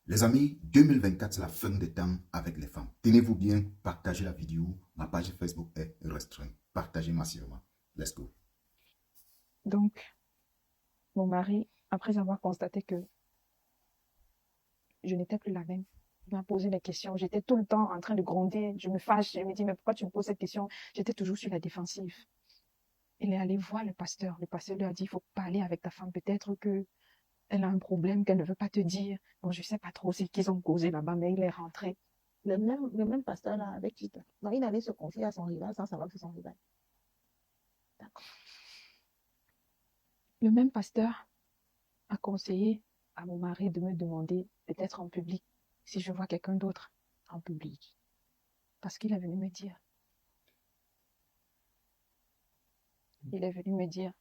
Les amis, 2024, c'est la fin des temps avec les femmes. Tenez-vous bien, partagez la vidéo. Ma page Facebook est restreinte. Partagez massivement. Let's go. Donc, mon mari, après avoir constaté que je n'étais plus la même, il m'a posé des questions. J'étais tout le temps en train de gronder. Je me fâche. Je me dis, mais pourquoi tu me poses cette question? J'étais toujours sur la défensive. Il est allé voir le pasteur. Le pasteur lui a dit, il faut parler avec ta femme. Peut-être que elle a un problème qu'elle ne veut pas te dire. Bon, je sais pas trop ce qu'ils ont causé là-bas, mais il est rentré. Le même pasteur là avec qui donc il allait se confier à son rival sans savoir que c'est son rival. D'accord. Le même pasteur a conseillé à mon mari de me demander, peut-être en public, si je vois quelqu'un d'autre en public. Parce qu'il est venu me dire. Il est venu me dire.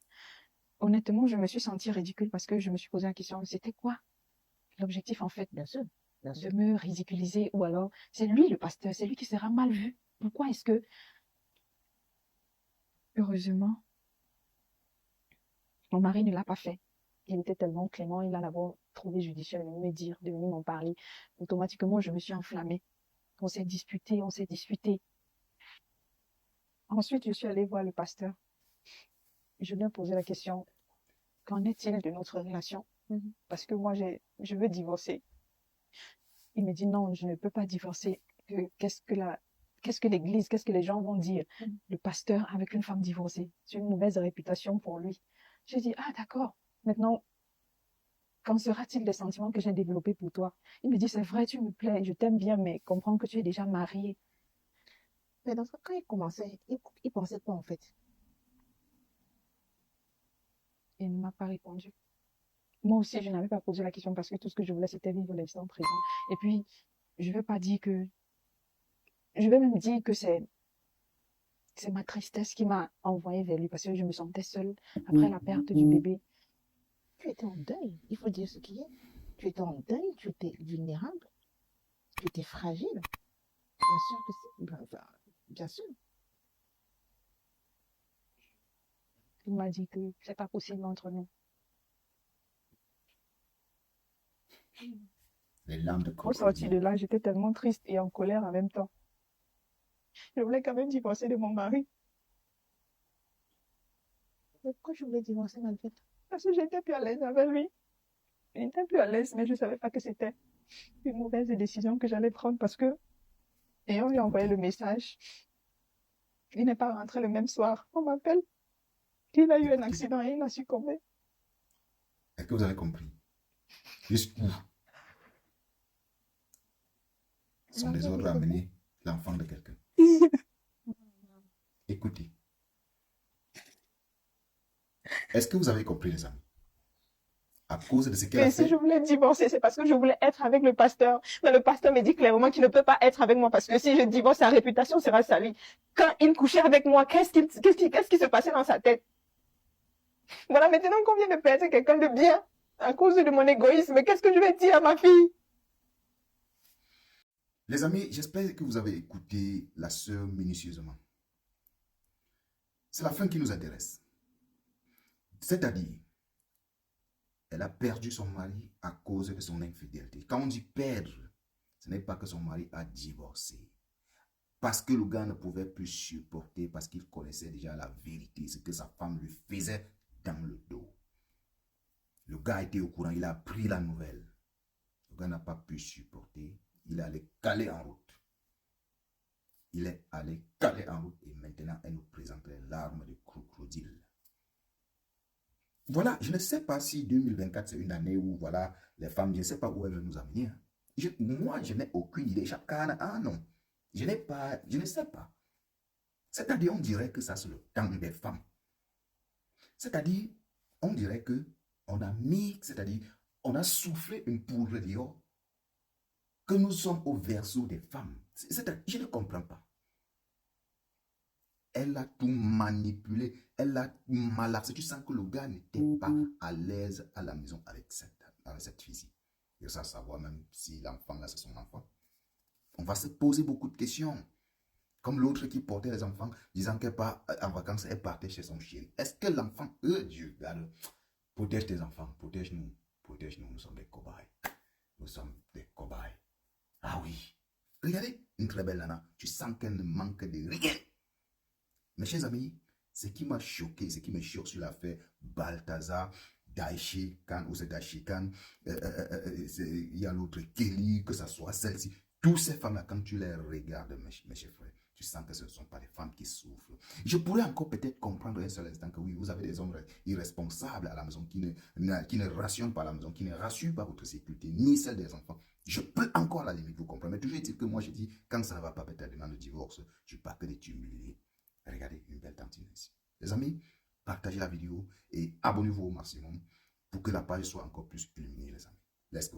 Honnêtement, je me suis sentie ridicule parce que je me suis posé la question, c'était quoi l'objectif en fait Bien sûr. Bien sûr. de me ridiculiser ou alors c'est lui le pasteur, c'est lui qui sera mal vu. Pourquoi est-ce que, heureusement, mon mari ne l'a pas fait. Il était tellement clément, il a d'abord trouvé judicieux de me dire, de venir m'en parler. Automatiquement, je me suis enflammée. On s'est disputé, on s'est disputé. Ensuite, je suis allée voir le pasteur. Je lui ai posé la question, qu'en est-il de notre relation? Parce que moi, je veux divorcer. Il me dit non, je ne peux pas divorcer. Qu'est-ce que l'église, qu'est-ce que les gens vont dire? Le pasteur avec une femme divorcée, c'est une mauvaise réputation pour lui. J'ai dit, ah d'accord, maintenant, qu'en sera-t-il des sentiments que j'ai développés pour toi? Il me dit, c'est vrai, tu me plais, je t'aime bien, mais comprends que tu es déjà mariée. Mais dans ce cas, quand il commençait, il pensait quoi en fait? Il ne m'a pas répondu. Moi aussi, je n'avais pas posé la question parce que tout ce que je voulais, c'était vivre l'instant présent. Et puis, je vais pas dire que, je vais même dire que c'est ma tristesse qui m'a envoyée vers lui parce que je me sentais seule après la perte du bébé. Tu étais en deuil, il faut dire ce qui est. Tu étais en deuil, tu étais vulnérable, tu étais fragile. Bien sûr que c'est. Bien sûr. Il m'a dit que c'est pas possible entre nous. Les larmes de Au sorti de crocodile. là, j'étais tellement triste et en colère en même temps. Je voulais quand même divorcer de mon mari Mais pourquoi je voulais divorcer malgré tout? parce que j'étais plus à l'aise avec lui. Je n'étais plus à l'aise, mais je savais pas que c'était une mauvaise décision que j'allais prendre parce que, ayant lui envoyé le message, il n'est pas rentré le même soir. On m'appelle. Il a eu un accident et il a succombé. Est-ce que vous avez compris? Jusqu'où sont les ordres à amener l'enfant de quelqu'un? Écoutez. Est-ce que vous avez compris, les amis? À cause de ce qu'elle a Mais si fait, je voulais divorcer, c'est parce que je voulais être avec le pasteur. Mais le pasteur me dit clairement qu'il ne peut pas être avec moi parce que si je divorce, sa réputation sera salie. Quand il couchait avec moi, qu'est-ce qui se passait dans sa tête? Voilà, maintenant qu'on vient de perdre quelqu'un de bien à cause de mon égoïsme, qu'est-ce que je vais dire à ma fille? les amis, j'espère que vous avez écouté la sœur minutieusement. C'est la fin qui nous intéresse. C'est-à-dire, elle a perdu son mari à cause de son infidélité. Quand on dit perdre, ce n'est pas que son mari a divorcé. Parce que le gars ne pouvait plus supporter, parce qu'il connaissait déjà la vérité, ce que sa femme lui faisait dans le dos. Le gars était au courant, il a appris la nouvelle. Le gars n'a pas pu supporter, il est allé caler en route. Il est allé caler en route et maintenant elle nous présente les larmes de crocodile. Voilà, je ne sais pas si 2024 c'est une année où voilà, les femmes, je ne sais pas où elles vont nous amener. Moi, je n'ai aucune idée. Chacun, ah non, je ne sais pas. C'est-à-dire, on dirait que ça c'est le temps des femmes. C'est-à-dire, on dirait que on a mis, c'est-à-dire, on a soufflé une poudre dehors que nous sommes au verso des femmes. Je ne comprends pas. Elle a tout manipulé, elle a malaxé. Tu sens que le gars n'était pas à l'aise à la maison avec cette fille. Et sans savoir même si l'enfant là c'est son enfant. On va se poser beaucoup de questions. Comme l'autre qui portait les enfants, disant qu'elle part en vacances, elle partait chez son chéri. Est-ce que l'enfant, Dieu, protège tes enfants, protège-nous, nous sommes des cobayes. Nous sommes des cobayes. oui. Regardez, une très belle nana. Tu sens qu'elle ne manque de rien. Mes chers amis, ce qui m'a choqué, ce qui me choque sur l'affaire Balthazar, Daichi Khan, ou c'est Daichi Khan, il y a l'autre Kelly, que ce soit celle-ci. Toutes ces femmes-là, quand tu les regardes, mes chers frères, tu sens que ce ne sont pas des femmes qui souffrent. Je pourrais encore peut-être comprendre un seul instant que oui, vous avez des hommes irresponsables à la maison qui ne rationnent pas la maison, qui ne rassurent pas votre sécurité, ni celle des enfants. Je peux encore à la limite vous comprendre. Mais toujours est-il que moi, je dis, quand ça ne va pas, peut-être demande le divorce, je ne parle que de t'humilier. Regardez une belle tantine ici. Les amis, partagez la vidéo et abonnez-vous au maximum pour que la page soit encore plus illuminée, les amis. Let's go.